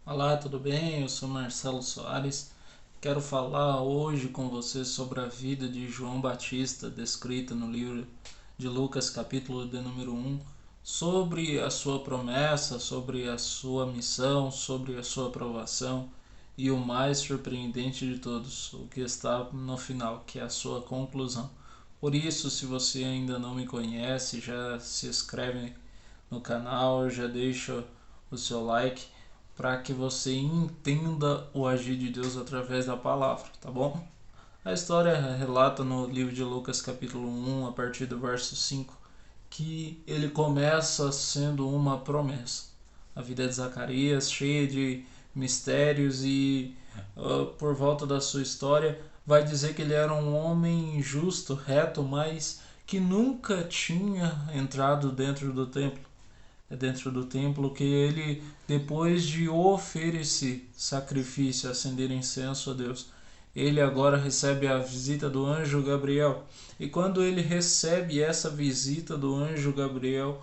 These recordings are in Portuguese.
Olá, tudo bem? Eu sou Marcelo Soares. Quero falar hoje com você sobre a vida de João Batista, descrita no livro de Lucas, capítulo de número 1, sobre a sua promessa, sobre a sua missão, sobre a sua aprovação e o mais surpreendente de todos, o que está no final, que é a sua conclusão. Por isso, se você ainda não me conhece, já se inscreve no canal, já deixa o seu like para que você entenda o agir de Deus através da palavra, tá bom? A história relata no livro de Lucas, capítulo 1, a partir do verso 5, que ele começa sendo uma promessa. A vida de Zacarias, cheia de mistérios e por volta da sua história, vai dizer que ele era um homem justo, reto, mas que nunca tinha entrado dentro do templo, que ele, depois de oferecer sacrifício, acender incenso a Deus, ele agora recebe a visita do anjo Gabriel. E quando ele recebe essa visita do anjo Gabriel,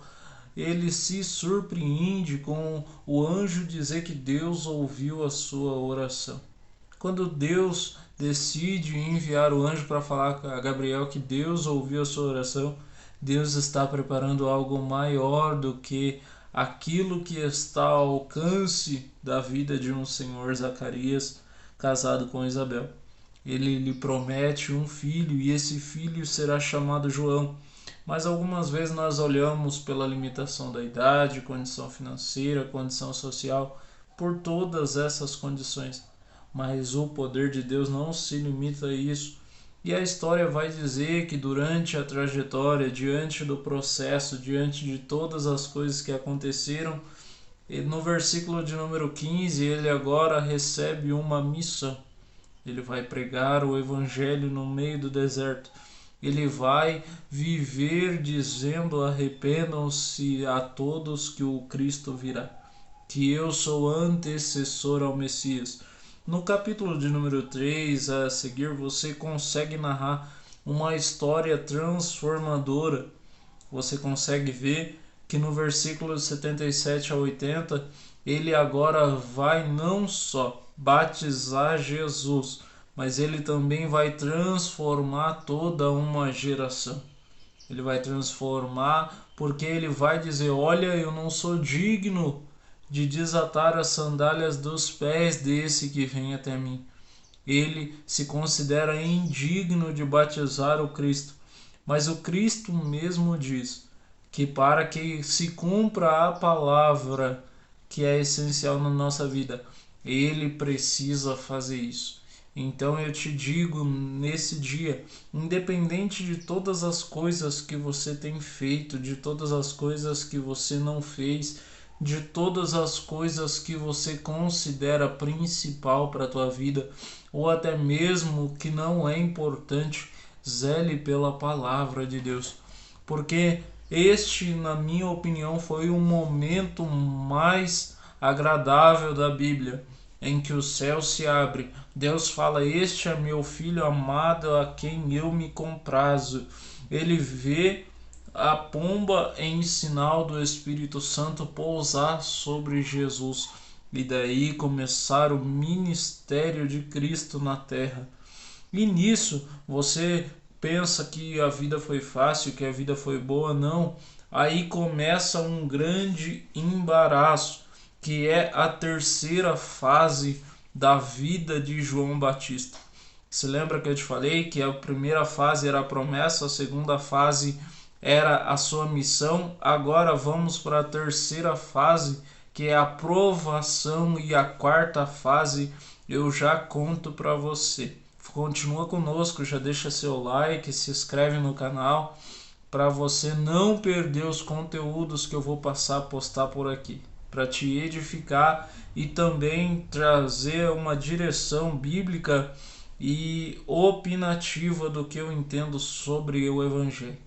ele se surpreende com o anjo dizer que Deus ouviu a sua oração. Quando Deus decide enviar o anjo para falar a Gabriel que Deus ouviu a sua oração, Deus está preparando algo maior do que aquilo que está ao alcance da vida de um senhor Zacarias casado com Isabel. Ele lhe promete um filho e esse filho será chamado João. Mas algumas vezes nós olhamos pela limitação da idade, condição financeira, condição social, por todas essas condições. Mas o poder de Deus não se limita a isso. E a história vai dizer que durante a trajetória, diante do processo, diante de todas as coisas que aconteceram, no versículo de número 15, ele agora recebe uma missão. Ele vai pregar o evangelho no meio do deserto. Ele vai viver dizendo: arrependam-se a todos que o Cristo virá, que eu sou antecessor ao Messias. No capítulo de número 3 a seguir, você consegue narrar uma história transformadora. Você consegue ver que no versículo 77 a 80, ele agora vai não só batizar Jesus, mas ele também vai transformar toda uma geração. Ele vai transformar porque ele vai dizer: olha, eu não sou digno de desatar as sandálias dos pés desse que vem até mim. Ele se considera indigno de batizar o Cristo, mas o Cristo mesmo diz que para que se cumpra a palavra que é essencial na nossa vida, ele precisa fazer isso. Então eu te digo nesse dia, independente de todas as coisas que você tem feito, de todas as coisas que você não fez, de todas as coisas que você considera principal para a tua vida, ou até mesmo que não é importante, zele pela palavra de Deus. Porque este, na minha opinião, foi o momento mais agradável da Bíblia, em que o céu se abre. Deus fala: este é meu filho amado, a quem eu me comprazo. Ele vê a pomba em sinal do Espírito Santo pousar sobre Jesus. E daí começar o ministério de Cristo na terra. E nisso você pensa que a vida foi fácil, que a vida foi boa, não. Aí começa um grande embaraço, que é a terceira fase da vida de João Batista. Se lembra que eu te falei que a primeira fase era a promessa, a segunda fase era a sua missão. Agora vamos para a terceira fase, que é a provação, e a quarta fase eu já conto para você. Continua conosco, já deixa seu like, se inscreve no canal para você não perder os conteúdos que eu vou passar a postar por aqui, para te edificar e também trazer uma direção bíblica e opinativa do que eu entendo sobre o Evangelho.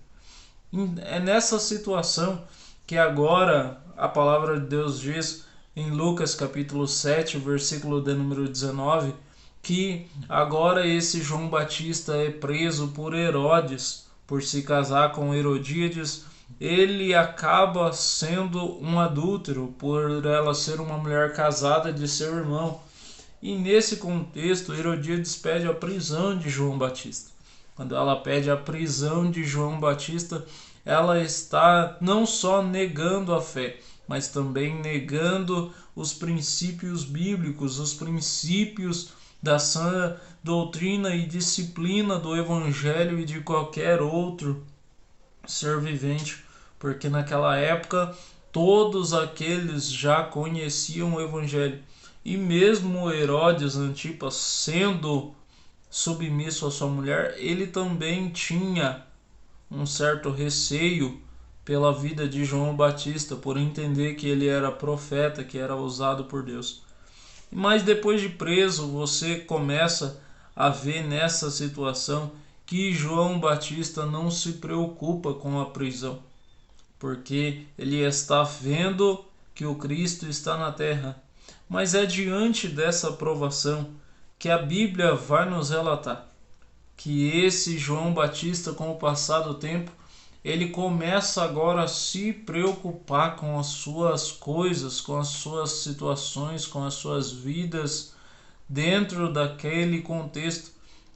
É nessa situação que agora a palavra de Deus diz em Lucas capítulo 7, versículo de número 19, que agora esse João Batista é preso por Herodes por se casar com Herodíades, ele acaba sendo um adúltero por ela ser uma mulher casada de seu irmão. E nesse contexto, Herodíades pede a prisão de João Batista. Quando ela pede a prisão de João Batista, ela está não só negando a fé, mas também negando os princípios bíblicos, os princípios da sã doutrina e disciplina do Evangelho e de qualquer outro ser vivente, porque naquela época todos aqueles já conheciam o Evangelho. E mesmo Herodes Antipas sendo submisso à sua mulher, ele também tinha um certo receio pela vida de João Batista, por entender que ele era profeta, que era usado por Deus. Mas depois de preso, você começa a ver nessa situação que João Batista não se preocupa com a prisão, porque ele está vendo que o Cristo está na terra. Mas é diante dessa provação que a Bíblia vai nos relatar que esse João Batista, com o passar do tempo, ele começa agora a se preocupar com as suas coisas, com as suas situações, com as suas vidas dentro daquele contexto.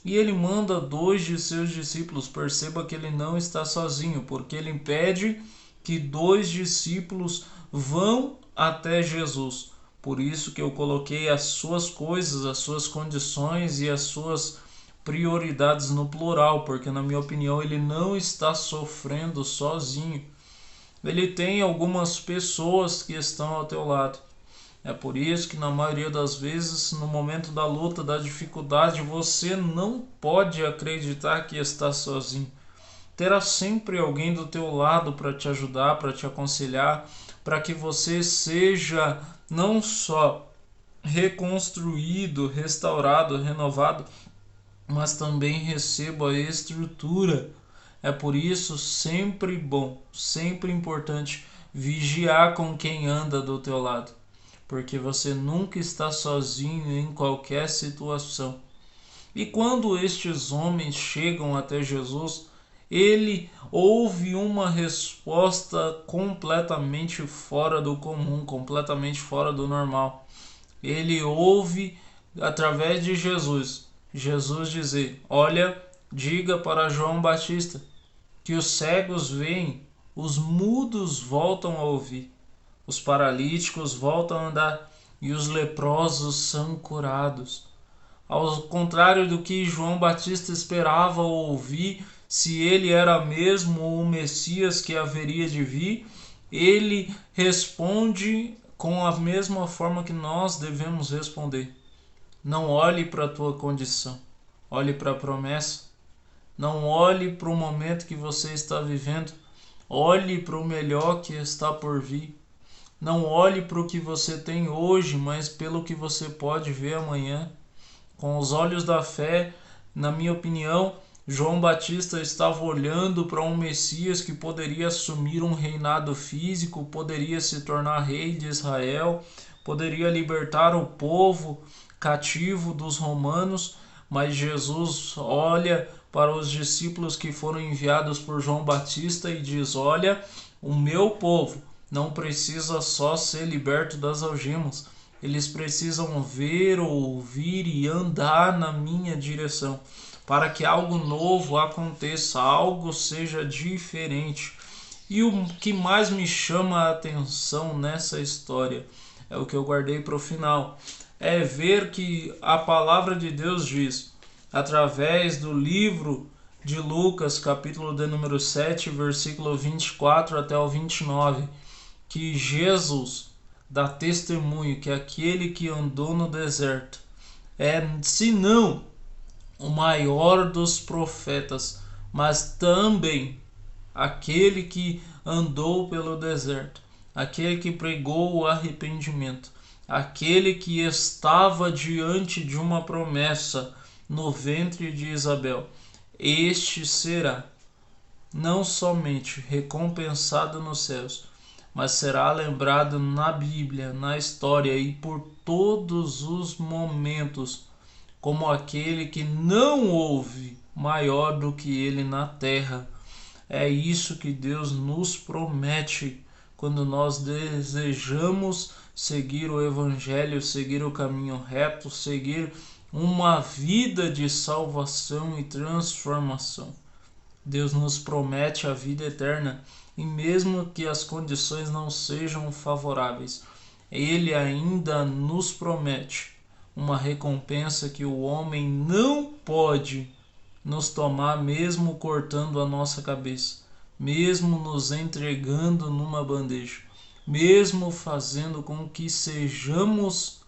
E ele manda 2 de seus discípulos. Perceba que ele não está sozinho, porque ele impede que 2 discípulos vão até Jesus. Por isso que eu coloquei as suas coisas, as suas condições e as suas prioridades no plural, porque na minha opinião ele não está sofrendo sozinho. Ele tem algumas pessoas que estão ao teu lado. É por isso que na maioria das vezes, no momento da luta, da dificuldade, você não pode acreditar que está sozinho. Terá sempre alguém do teu lado para te ajudar, para te aconselhar, para que você seja não só reconstruído, restaurado, renovado, mas também receba a estrutura. É por isso sempre bom, sempre importante vigiar com quem anda do teu lado, porque você nunca está sozinho em qualquer situação. E quando estes homens chegam até Jesus, ele ouve uma resposta completamente fora do comum, completamente fora do normal. Ele ouve através de Jesus dizer: olha, diga para João Batista que os cegos veem, os mudos voltam a ouvir, os paralíticos voltam a andar e os leprosos são curados. Ao contrário do que João Batista esperava ouvir, se ele era mesmo o Messias que haveria de vir, ele responde com a mesma forma que nós devemos responder. Não olhe para a tua condição, olhe para a promessa. Não olhe para o momento que você está vivendo, olhe para o melhor que está por vir. Não olhe para o que você tem hoje, mas pelo que você pode ver amanhã. Com os olhos da fé, na minha opinião, João Batista estava olhando para um Messias que poderia assumir um reinado físico, poderia se tornar rei de Israel, poderia libertar o povo cativo dos romanos, mas Jesus olha para os discípulos que foram enviados por João Batista e diz: olha, o meu povo não precisa só ser liberto das algemas, eles precisam ver, ouvir e andar na minha direção, para que algo novo aconteça, algo seja diferente. E o que mais me chama a atenção nessa história é o que eu guardei para o final. É ver que a palavra de Deus diz, através do livro de Lucas, capítulo de número 7, versículo 24 até o 29, que Jesus dá testemunho que aquele que andou no deserto é, se não o maior dos profetas, mas também aquele que andou pelo deserto, aquele que pregou o arrependimento, aquele que estava diante de uma promessa no ventre de Isabel. Este será não somente recompensado nos céus, mas será lembrado na Bíblia, na história e por todos os momentos como aquele que não houve maior do que ele na terra. É isso que Deus nos promete quando nós desejamos seguir o Evangelho, seguir o caminho reto, seguir uma vida de salvação e transformação. Deus nos promete a vida eterna e mesmo que as condições não sejam favoráveis, Ele ainda nos promete uma recompensa que o homem não pode nos tomar, mesmo cortando a nossa cabeça, mesmo nos entregando numa bandeja, mesmo fazendo com que sejamos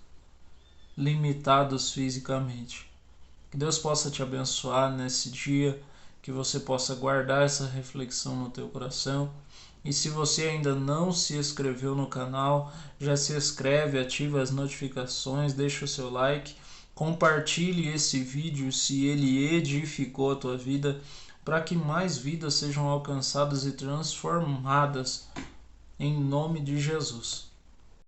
limitados fisicamente. Que Deus possa te abençoar nesse dia, que você possa guardar essa reflexão no teu coração. E se você ainda não se inscreveu no canal, já se inscreve, ativa as notificações, deixa o seu like, compartilhe esse vídeo se ele edificou a tua vida, para que mais vidas sejam alcançadas e transformadas em nome de Jesus.